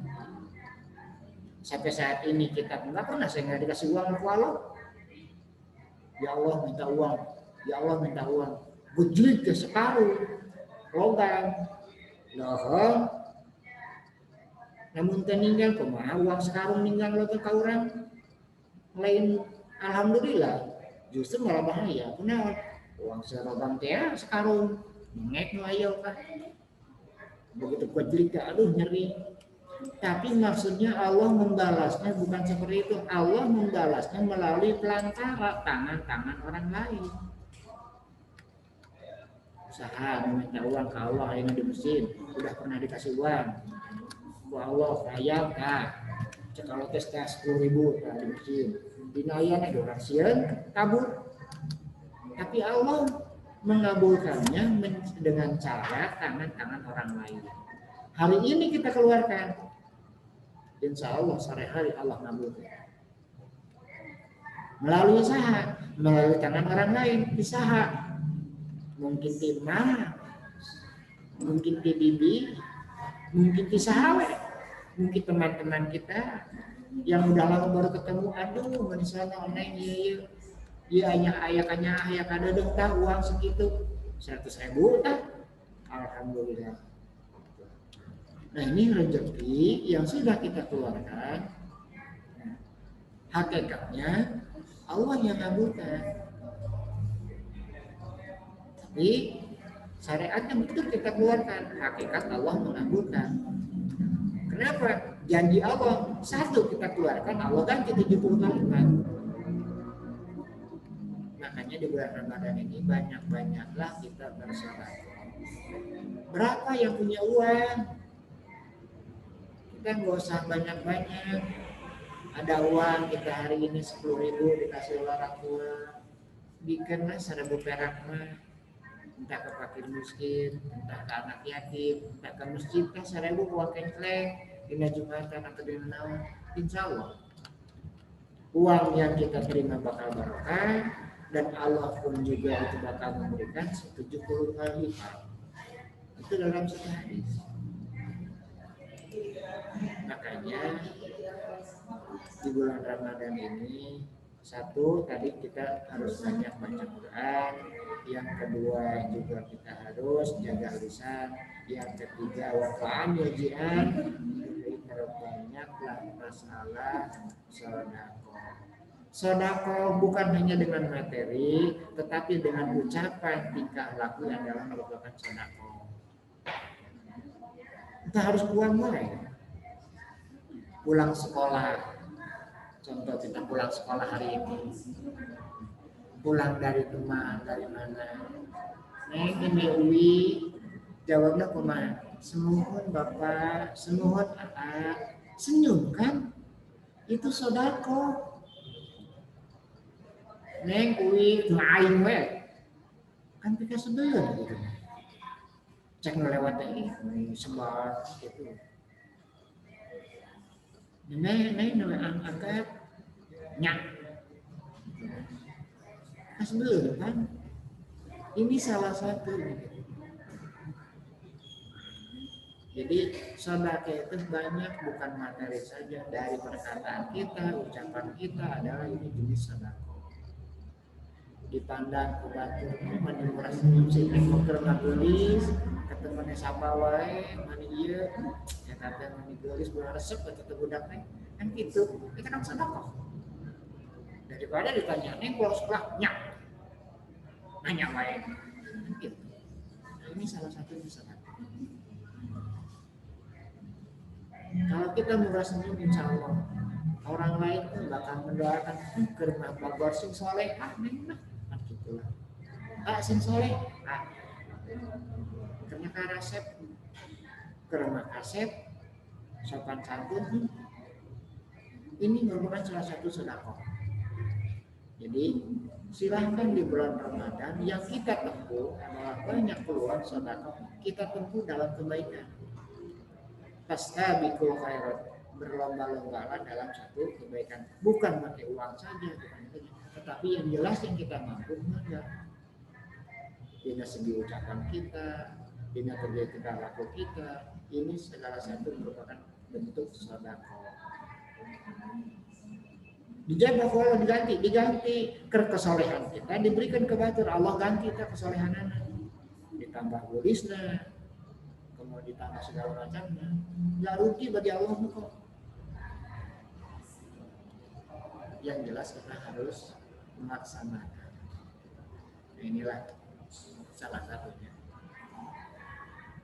Sampai saat ini kita nggak pernah saya nggak dikasih uang ke Allah. Ya Allah minta uang, ya Allah minta uang. Bujlik ke separuh, logam, loh. Namun teninggal kumaha uang sekarang ninggal lagi ka urang lain, alhamdulillah justru malah bahaya. Kunaon uang serobang teh sekarang mengek nu aya kan begitu kuat aduh nyeri. Tapi maksudnya Allah membalasnya bukan seperti itu. Allah membalasnya melalui pelantara tangan-tangan orang lain. Usaha meminta uang ke Allah yang di mesin udah pernah dikasih uang. Allah kaya kah? Kalau tes 10.000 di masjid, dinayana orang sieun kabur. Tapi Allah mengabulkannya dengan cara tangan-tangan orang lain. Hari ini kita keluarkan, insya Allah sore hari Allah ngabulkan. Melalui usaha, melalui tangan orang lain, usaha. Mungkin timah, mungkin bibi, mungkin sahabat, mungkin teman-teman kita yang udah lama baru ketemu, aduh misalnya neng iya ayah kada tah uang segitu 100.000 tah, alhamdulillah. Nah ini rezeki yang sudah kita keluarkan, hakikatnya Allah yang ngabulkan. Tapi syariatnya betul kita keluarkan, hakikat Allah mengabulkan. Kenapa? Janji Allah satu kita keluarkan, Allah ganti 70 kali lipat. Makanya di bulan Ramadan ini banyak-banyaklah kita bersedekah. Berapa yang punya uang? Kita nggak usah banyak-banyak. Ada uang kita hari ini 10.000 dikasih orang tua, bikinlah 1.000 perak mah, entah ke fakir miskin, entah ke anak yatim, entah ke masjid, 1.000 uang kenceleng, dina Jumatan atau dina naon, insya Allah uang yang kita terima bakal barokah dan Allah pun juga itu bakal memberikan 70 kali lipat. Itu dalam satu hadis. Makanya di bulan Ramadan ini, satu tadi kita harus banyak baca Quran, yang kedua juga kita harus jaga lisan, yang ketiga wafaan yajian, banyaklah masalah sedekah. Sedekah bukan hanya dengan materi, tetapi dengan ucapan, tingkah laku yang dalam merupakan sedekah. Kita harus buang mulai. Pulang sekolah, contoh kita pulang sekolah hari ini, pulang dari rumah, dari mana? Neng ini Uwi, jawabnya kumaha? Semuhun Bapak, semuhun Aa, senyum kan? Itu sedekah. Neng Uwi aing we, kan pika sebelah gitu. Cek ngelewatnya sebar gitu. Neng angkat nyak. Pas dulu kan. Ini salah satu. Jadi sedekah itu banyak, bukan materi saja, dari perkataan kita, ucapan kita adalah ini jenis sedekah. Dipandang ke batur mani murah senyum sih keur ngagelis ketemu sapa wae mani ieu ya kata mani gelis bulan resep atau budak teh kan gitu kita kan sedekah daripada ditanya nih pulang sekolah nyak nanya wae gitu. Nah, ini salah satu sedekah. Kalau kita murah senyum insya Allah orang lain pun bakal mendoakan keur bagor sing salehah neng mah gitulah. Pak sing soleh, karena karasep, karena kasep, sopan santun, ini merupakan salah satu sedekah. Jadi silahkan di bulan Ramadan yang kita tempuh adalah banyak peluang sedekah kita tempuh dalam kebaikan. Fastabiqul khairat, berlomba-lombalah dalam satu kebaikan, bukan pakai uang saja, tetapi yang jelas yang kita mampu enggak. Dina segi ucapan kita, dina kerja kita laku kita, ini segala satu merupakan bentuk sedekah. Dijaga Allah diganti kesolehan kita diberikan ke batur, Allah ganti kita kesolehanana, ditambah gulisna, kemudian ditambah segala macamnya, nggak rugi bagi Allah kok. Yang jelas kita harus melaksanakan. Nah, inilah salah satunya.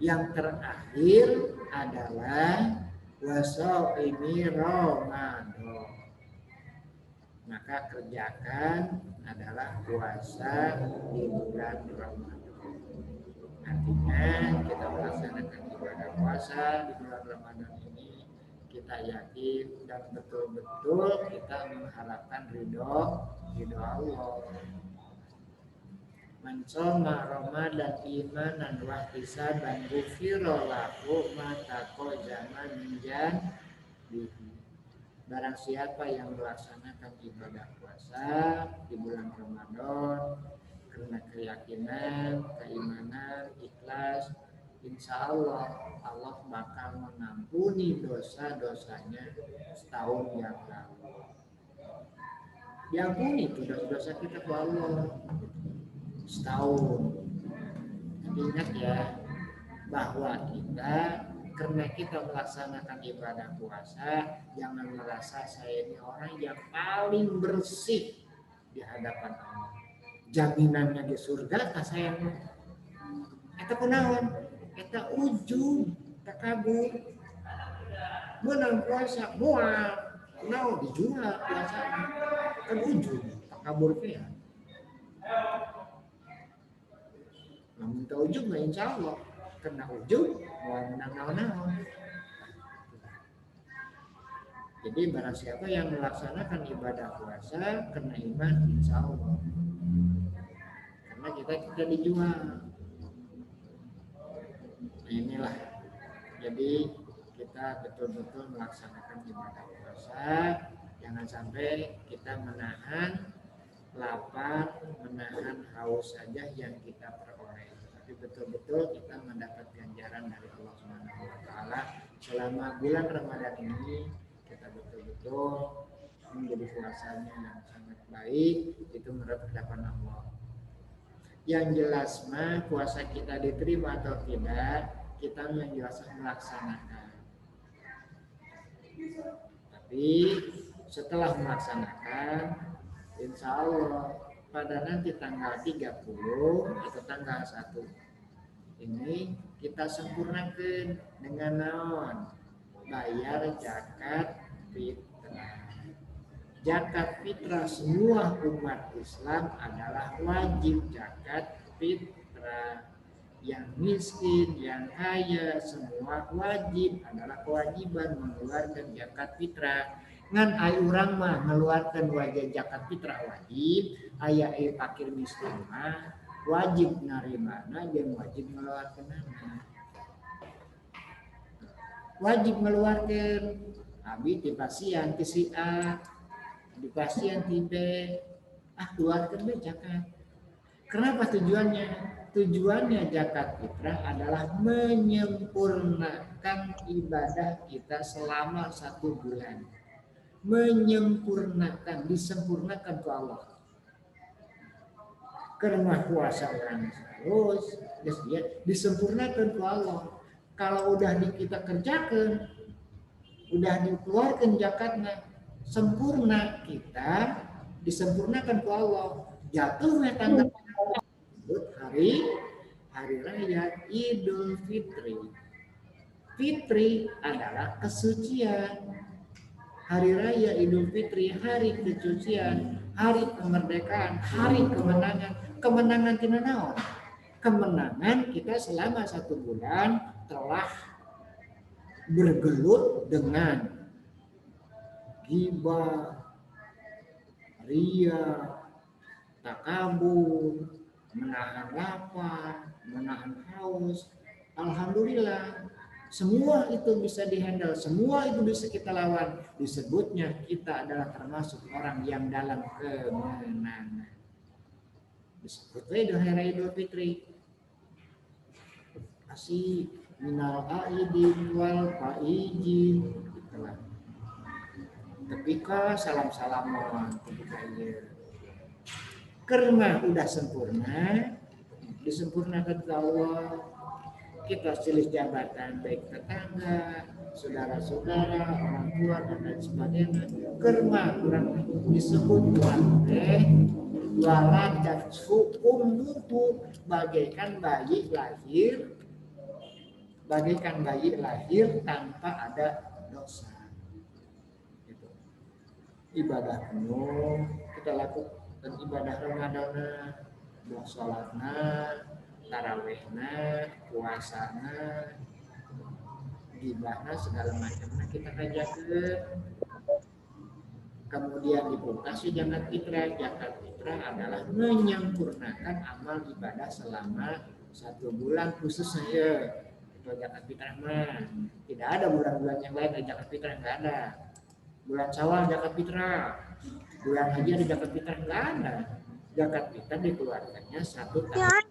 Yang terakhir adalah wasaimi Ramadan. Maka kerjakan adalah puasa di bulan Ramadan. Artinya kita melaksanakan ibadah puasa di bulan Ramadan ini kita yakin dan betul-betul kita mengharapkan ridho Allah. Man shoma Ramadan imanan wa ihtisaban ghufira lahu ma taqaddama min dhanbihi. Barang siapa yang melaksanakan ibadah puasa di bulan Ramadan karena keyakinan, keimanan, ikhlas, insya Allah Allah bakal mengampuni dosa-dosanya setahun yang lalu. Diampuni itu dosa-dosa kita ke Allah setahun. Ingat ya bahwa kita karena kita melaksanakan ibadah puasa, jangan merasa saya ini orang yang paling bersih di hadapan Allah. Jaminannya di surga ka saya mah. Eta kunaon? Eta ujub, takabur. Menang puasa, moal. Kunaon dijual puasa. Kan ujub, takabur teh ya. Namun teu ujub mah insyaallah kena ujub moal menang naon-naon. Jadi barang siapa yang melaksanakan ibadah puasa kena iman insya Allah. Karena kita tidak dijual. Nah inilah. Jadi kita betul-betul melaksanakan ibadah puasa. Jangan sampai kita menahan lapar, menahan haus saja yang kita peroleh. Tapi betul-betul kita mendapat ganjaran dari Allah Subhanahu wa taala selama bulan Ramadan ini. Kita betul-betul menjadi puasanya yang sangat baik, itu menurut hadapan Allah. Yang jelas mah puasa kita diterima atau tidak, kita yang jelas melaksanakan. Tapi setelah melaksanakan, insya Allah pada nanti tanggal 30 atau tanggal 1 ini kita sempurnakan dengan naon? Bayar zakat fitrah. Zakat fitrah semua umat Islam adalah wajib zakat fitrah. Yang miskin, yang kaya, semua wajib adalah kewajiban mengeluarkan zakat fitrah. Ngan ai urang mah mengeluarkan wajib zakat fitrah wajib, aya fakir miskin mah wajib narimana jeung wajib mengeluarkan wajib mengeluarkan abi di pasien ti si A di pasien ti B keluarkan be zakat. Kenapa tujuannya? Tujuannya zakat fitrah adalah menyempurnakan ibadah kita selama 1 bulan. Menyempurnakan, disempurnakan ke Allah. Karena puasa orang terus, disempurnakan ke Allah. Kalau udah kita kerjakan, udah dikeluarkan zakatnya, sempurna kita disempurnakan ke Allah. Jatuhnya tanggal hari raya Idul Fitri. Fitri adalah kesucian. Hari raya Idul Fitri, hari kesucian, hari kemerdekaan, hari kemenangan. Kemenangan tina naon? Kemenangan kita selama 1 bulan telah bergelut dengan ghibah, ria, takabur, menahan lapar, menahan haus. Alhamdulillah, semua itu bisa dihandle, semua itu bisa kita lawan. Disebutnya kita adalah termasuk orang yang dalam kemenangan. Disebutnya hari Idul Fitri. Asih minal aidin wal faizin gitulah. Ketika salam-salaman ketika ieu. Karena udah sempurna, disempurnakan ke Allah. Kita silih jabatan baik tetangga, saudara-saudara, orang tua dan lain sebagainya. Karena orang disebut waladat ummuhu bagaikan bayi lahir tanpa ada dosa. Gitu. Ibadah penuh kita lakukan, ibadah Ramadan, sholatna, tarawehna, puasana, gibahna, segala macamnya kita kerjakan. Kemudian dipungkasi zakat fitrah. Zakat fitrah adalah menyempurnakan amal ibadah selama 1 bulan khususnya ya. Itu zakat fitrah mah. Tidak ada bulan-bulan yang lain ada zakat fitrah, enggak ada. Bulan Syawal zakat fitrah, bulan haji ada zakat fitrah, enggak ada. Zakat fitrah dikeluarkannya 1 tahun.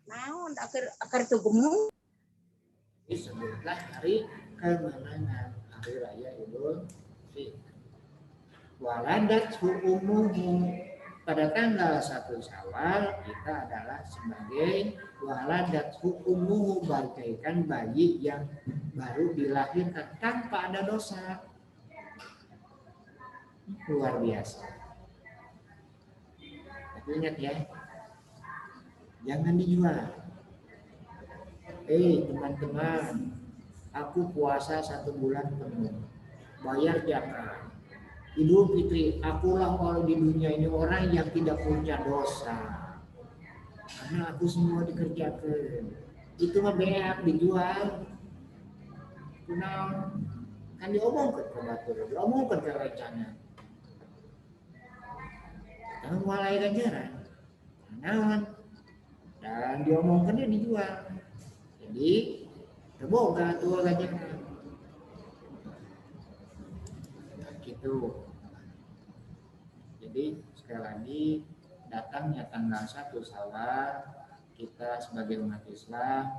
Naon akar tugemu
Disebutlah hari kemenangan, hari raya Idul Fitri. Waladat umumu, pada tanggal 1 Syawal kita adalah sebagai waladat hukumuhu, bagaikan bayi yang baru dilahirkan tanpa ada dosa. Luar biasa. Tapi ingat ya, jangan dijual. Teman-teman, aku puasa 1 bulan penuh, bayar zakat, Idul Fitri, akulah orang di dunia ini orang yang tidak punya dosa, karena aku semua dikerjakan. Itu mah beak dijual. Kunal kan diomongkan ke batur, diomongkan ke rencana. Kamu mulai ganjaran, naon, dan diomongkannya dijual. Jadi terboga tua ganjaran. Gitu. Jadi sekali lagi, datangnya tanggal 1 Syawal, kita sebagai umat Islam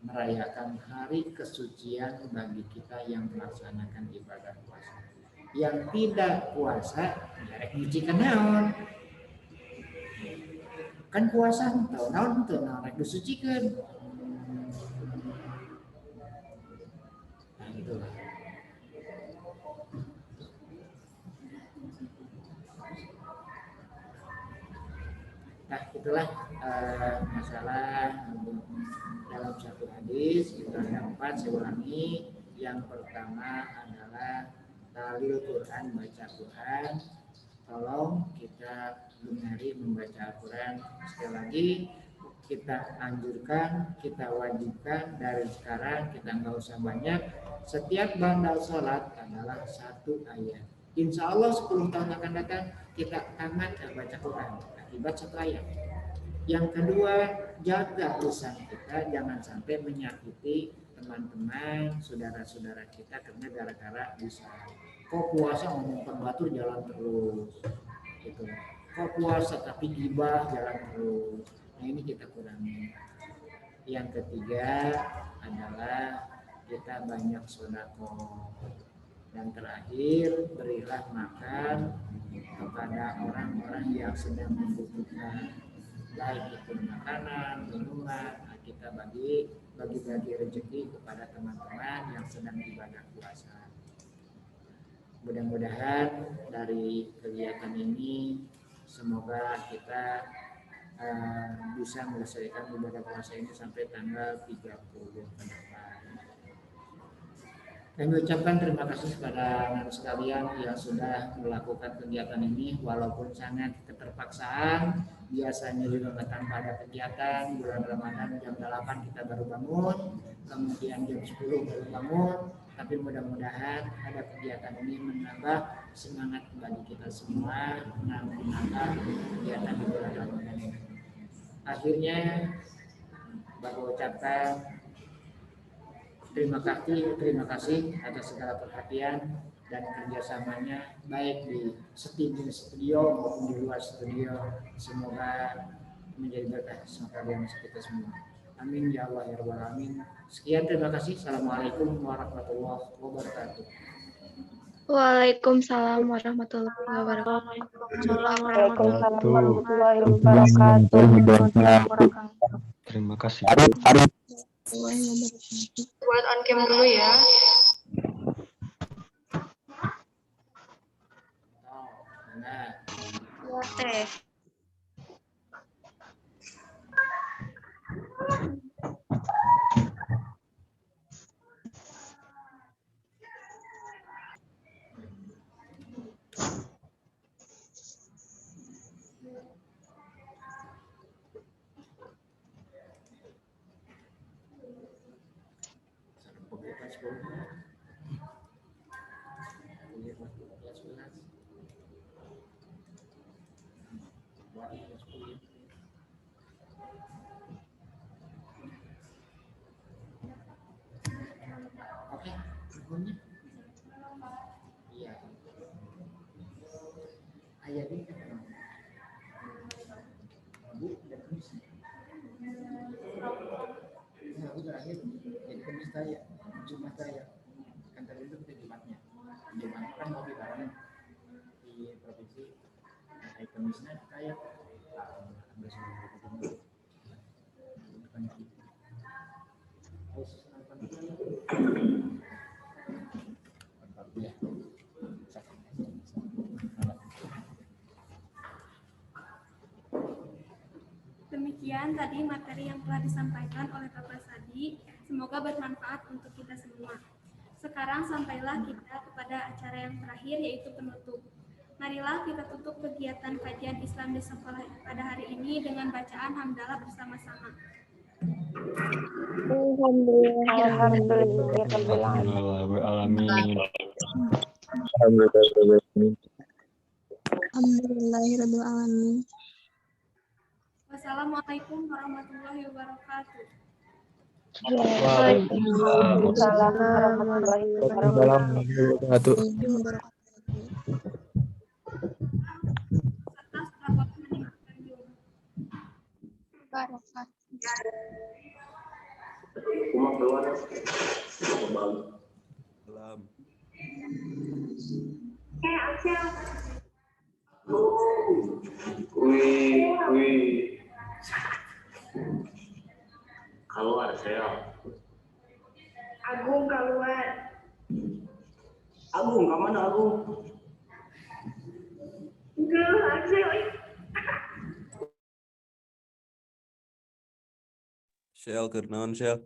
merayakan hari kesucian bagi kita yang melaksanakan ibadah puasa. Yang tidak puasa, ya nyucikan naon. Kan puasa henteu naon rek disucikan. Nah, itulah. Nah, itulah masalah dalam satu hadis. Kita ada 4, saya ulangi. Yang pertama adalah talil Quran, baca Quran. Tolong kita benari membaca Al-Quran. Sekali lagi, kita anjurkan, kita wajibkan dari sekarang, kita nggak usah banyak. Setiap bandal sholat adalah 1 ayat. Insya Allah 10 tahun akan datang kita tamat baca Quran akibat 1 ayat. Yang kedua, jaga lisan kita jangan sampai menyakiti teman-teman, saudara-saudara kita karena gara-gara lisan. Kok puasa ngomong batur jalan terus, gitu. Kok puasa tapi gibah jalan terus. Nah, ini kita kurangi. Yang ketiga adalah kita banyak sedekah. Dan terakhir, berilah makan kepada orang-orang yang sedang membutuhkan, baik itu makanan, minuman. Nah, kita bagi rezeki kepada teman-teman yang sedang ibadah puasa. Mudah-mudahan dari kegiatan ini semoga kita bisa menyelesaikan ibadah puasa ini sampai tanggal 30 ke depan. Kami ucapkan terima kasih kepada anak sekalian yang sudah melakukan kegiatan ini walaupun sangat keterpaksaan. Biasanya juga tanpa ada kegiatan bulan Ramadan jam 8 kita baru bangun, kemudian jam 10 baru bangun. Tapi mudah-mudahan ada kegiatan ini menambah semangat bagi kita semua, menambah kegiatan di bulan Ramadan ini. Akhirnya baru ucapkan terima kasih atas segala perhatian dan kerjasamanya baik di studio maupun di luar studio. Semoga menjadi berkah sekalian kita semua. Amin ya Allah ya Rabbal Alamin. Sekian, terima kasih. Assalamualaikum warahmatullahi wabarakatuh.
Waalaikumsalam warahmatullahi wabarakatuh.
Waalaikumsalam warahmatullahi wabarakatuh.
Terima kasih.
Buat on cam dulu ya. Ya teh.
Oke, hukumnya iya ayat ini Bu dan Kamis Bu terakhir jadi Kamis saya Jumat saya kan tadi itu kita Jumatnya kan mau dibarengin di provinsi Hari Kamisnya kayak
Demikian tadi materi yang telah disampaikan oleh Bapak Sadi. Semoga bermanfaat untuk kita semua. Sekarang sampailah kita kepada acara yang terakhir, yaitu penutup. Marilah kita tutup kegiatan kajian Islam di sekolah pada hari ini dengan bacaan hamdalah bersama-sama.
Alhamdulillahirrahmanirrahim.
Alhamdulillahirrahmanirrahim.
Wassalamualaikum warahmatullahi wabarakatuh.
Waalaikumsalam warahmatullahi wabarakatuh.
Atas dapat meninggalkan diri.
Barokat.
Keluar saya.
Agung keluar.
Agung, ke mana Agung?
Enggak, saya.
Shell, kenaon Shell?